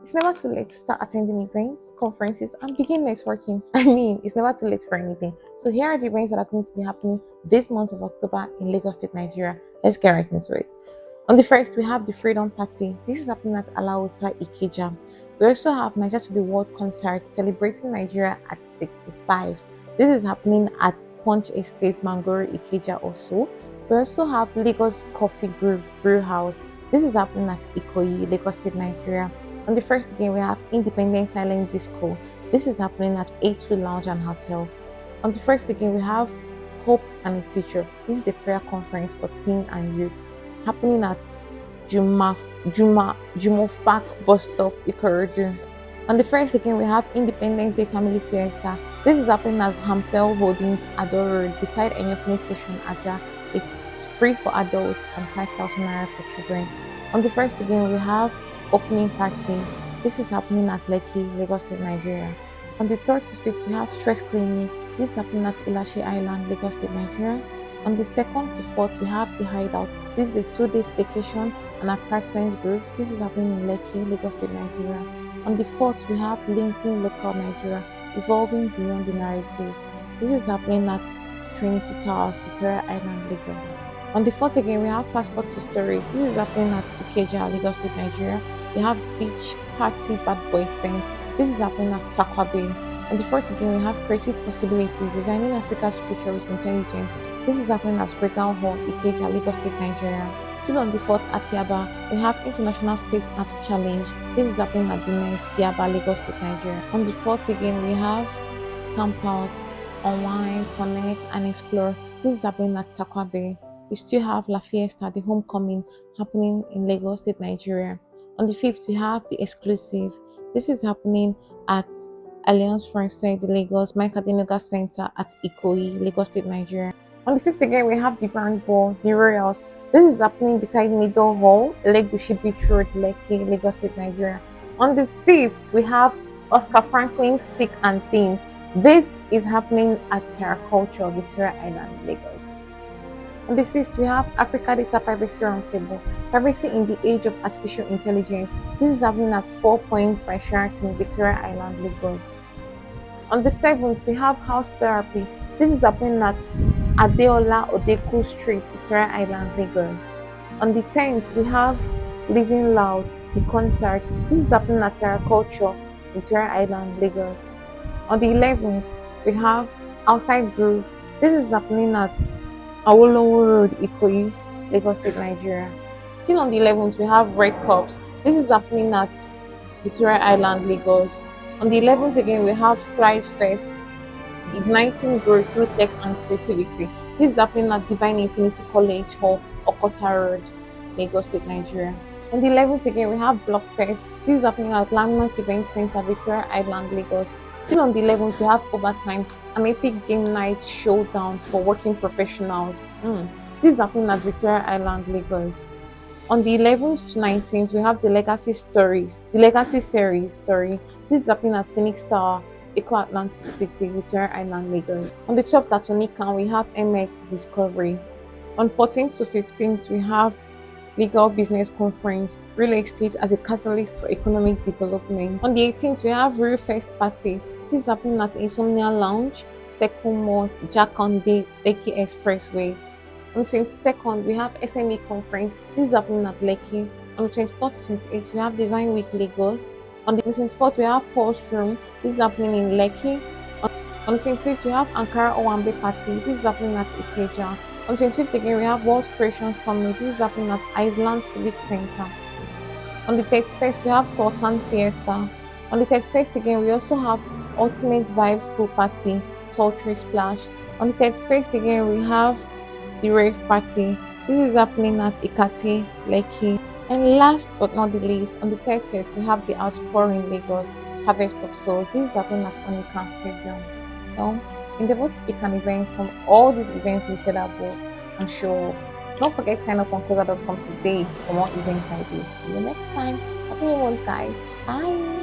It's never too late to start attending events, conferences, and begin networking. I mean, it's never too late for anything. So here are the events that are going to be happening this month of October in Lagos State, Nigeria. Let's get right into it. On the first, we have the Freedom Party. This is happening at Alausa Ikeja. We also have Nigeria to the World concert celebrating Nigeria at 65. This is happening at Punch Estate, Mangoro Ikeja also. We also have Lagos Coffee Groove Brew House. This is happening at Ikoyi, Lagos State, Nigeria. On the first again, we have Independent Silent Disco. This is happening at A2 Lounge and Hotel. On the first again, we have Hope and a Future. This is a prayer conference for teen and youth happening at Jumofak Bus Stop, Ikorodu. On the first again, we have Independence Day Family Fiesta. This is happening as Hamfel Holdings Ador Road beside Enyofini Station, Aja. It's free for adults and 5,000 naira for children. On the first again, we have Opening Party. This is happening at Lekki, Lagos State, Nigeria. On the 3rd to 5th, we have Stress Clinic. This is happening at Ilashi Island, Lagos State, Nigeria. On the 2nd to 4th, we have The Hideout. This is a 2-day staycation and apartment group. This is happening in Lekki, Lagos State, Nigeria. On the 4th, we have LinkedIn Local Nigeria, Evolving Beyond the Narrative. This is happening at Trinity Towers, Victoria Island, Lagos. On the 4th again, we have Passport to Stories. This is happening at Ikeja, Lagos State, Nigeria. We have Beach Party Bad Boy Saint. This is happening at Takwa Bay. On the 4th again, we have Creative Possibilities, Designing Africa's Future with Intelligence. This is happening at Regal Hall, Ikeja, Lagos State, Nigeria. Still on the 4th at Yaba, we have International Space Apps Challenge. This is happening at the next Yaba, Lagos State, Nigeria. On the 4th again, we have Camp Out, Unwind, Connect, and Explore. This is happening at Takwa Bay. We still have La Fiesta, the homecoming, happening in Lagos State, Nigeria. On the 5th, we have The Exclusive. This is happening at Alliance Francaise de Lagos, Mike Adenoga Center at Ikoyi, Lagos State, Nigeria. On the 5th again, we have the Grand Ball, the Royals. This is happening beside Middle Hall, Legushi Beach Road, Lekki, Lagos State, Nigeria. On the 5th, we have Oscar Franklin's Thick and Thin. This is happening at Terra Culture, Victoria Island, Lagos. On the 6th, we have Africa Data Privacy Roundtable, Privacy in the Age of Artificial Intelligence. This is happening at 4 Points by Sheraton, Victoria Island, Lagos. On the 7th, we have House Therapy. This is happening at Adeola Odeku Street, Victoria Island, Lagos. On the 10th, we have Living Loud, the concert. This is happening at Terra Culture, Victoria Island, Lagos. On the 11th, we have Outside Groove. This is happening at Awolowo Road, Ikoyi, Lagos State, Nigeria. Still on the 11th, we have Red Cups. This is happening at Victoria Island, Lagos. On the 11th again, we have Thrive Fest, Igniting Growth through Tech and Creativity. This is happening at Divine Infinity College Hall, Okota Road, Lagos State, Nigeria. On the 11th again, we have Blockfest. This is happening at Landmark Event Center, Victoria Island, Lagos. Still on the 11th, we have Overtime, an epic game night showdown for working professionals. This is happening at Victoria Island, Lagos. On the 11th to 19th, we have the Legacy Series. This is happening at Phoenix Tower, Eco Atlantic City, Victoria Island, Lagos. On the 12th at Onika, we have MX Discovery. On 14th to 15th, we have Legal Business Conference, Real Estate as a Catalyst for Economic Development. On the 18th, we have Real First Party. This is happening at Insomnia Lounge, Sekumo, Jakonde, Lekki Expressway. On the 22nd, we have SME Conference. This is happening at Lekki. On the 23rd to 28th, we have Design Week Lagos. On the 24th, we have Pulse Room. This is happening in Lekki. On the 25th, we have Ankara Owambe Party. This is happening at Ikeja. On the 25th again, we have World Creation Summit. This is happening at Iceland Civic Center. On the 31st, we have Sultan Fiesta. On the 31st again, we also have Ultimate Vibes Pool Party, Sultry Splash. On the 31st again, we have the Rave Party. This is happening at Ikate, Lekki. And last but not the least, on the 30th, we have the Outpouring Lagos, Harvest of Souls. This is happening at Onika Stadium. Now, endeavor to pick an event from all these events listed above and show up. Don't forget to sign up on Koza.com today for more events like this. See you next time. Happy New Month, guys. Bye.